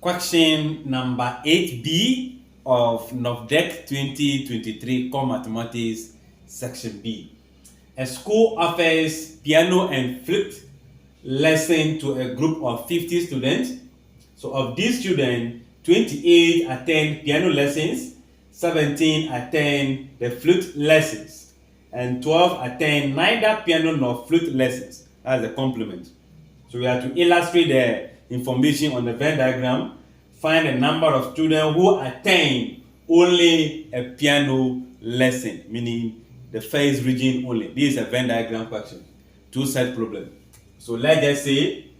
Question number 8B of Nov-Dec 2023 Core Mathematics Section B. A school offers piano and flute lesson to a group of 50 students. So of these students, 28 attend piano lessons, 17 attend the flute lessons, and 12 attend neither piano nor flute lessons. That's the complement. So we have to illustrate the information on the Venn diagram, find the number of students who attend only a piano lesson, meaning the first region only. This is a Venn diagram question, two-set problem. So let's just say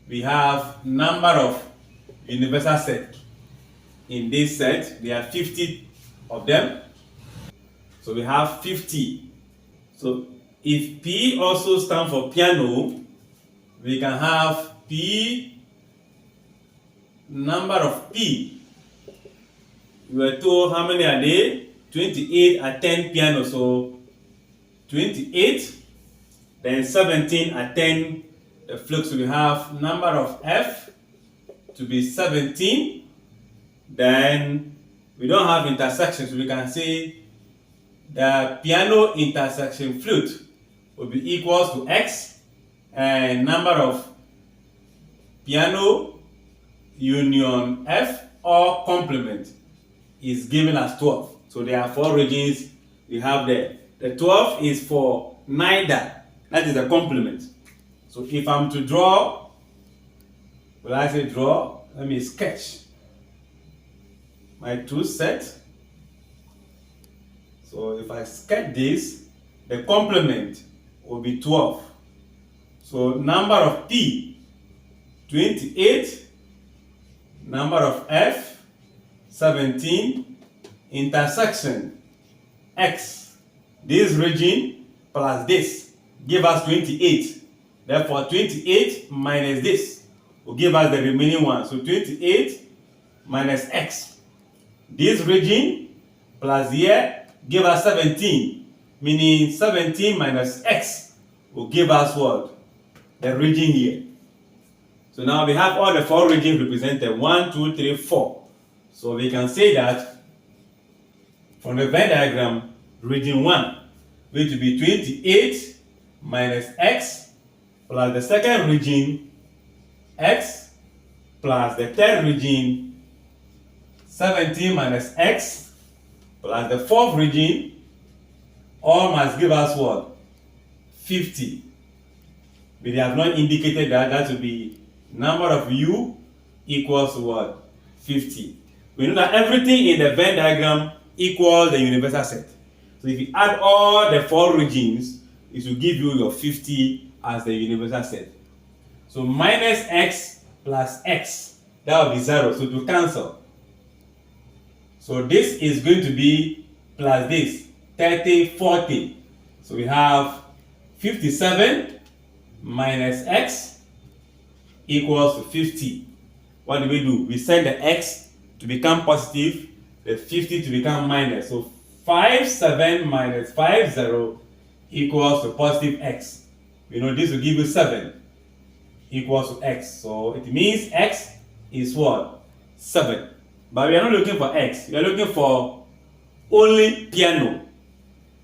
we have number of universal set. In this set, there are 50 of them. So we have 50. So if P also stands for piano, we can have P number of P. We were told how many are they? 28 attend piano. So 28, then 17 attend the flute. So we have number of F to be 17. Then we don't have intersection, so we can say the piano intersection flute will be equals to X, and number of piano union F or complement is given as 12. So there are 4 regions we have there. The 12 is for neither, that is the complement. So if I'm to draw, will I say draw? Let me sketch my two sets. So if I sketch this, the complement will be 12. So number of P, 28, number of F, 17, intersection X, this region plus this give us 28. Therefore 28 minus this will give us the remaining one. So 28 minus X. This region plus here give us 17, meaning 17 minus X will give us what? The region here. So now we have all the 4 regions represented, 1, 2, 3, 4. So we can say that from the Venn diagram, region 1 going to be 28 minus X plus the second region X plus the third region 17 minus X plus the fourth region, all must give us what? 50. But they have not indicated that. That will be number of U equals what? 50. We know that everything in the Venn diagram equals the universal set. So if you add all the 4 regions, it will give you your 50 as the universal set. So minus X plus X, that will be 0. So to cancel. So this is going to be plus this, 30, 40. So we have 57 minus X equals to 50. What do? We set the X to become positive, the 50 to become minus. So 57 minus 50 equals to positive X. We know this will give you 7 equals to X. So it means X is what? 7. But we are not looking for X. We are looking for only piano.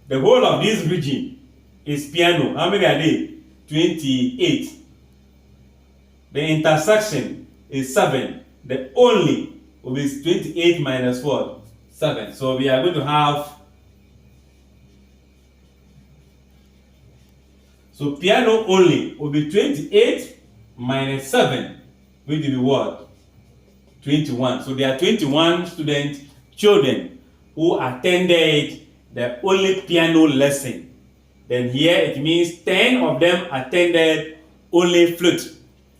The whole of this region is piano. How many are they? 28. The intersection is 7. The only will be 28 minus what? 7. So we are going to have, so piano only will be 28 minus 7, which will be what? 21. So there are 21 children who attended the only piano lesson. Then here it means 10 of them attended only flute.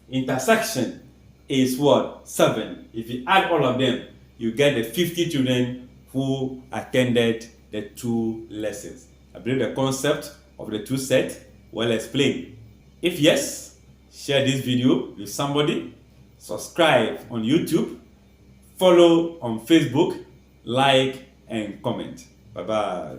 Intersection is what? 7. If you add all of them, you get the 50 children who attended the 2 lessons. I believe the concept of the 2 set well explained. If yes, share this video with somebody. Subscribe on YouTube, follow on Facebook, like and comment. Bye-bye.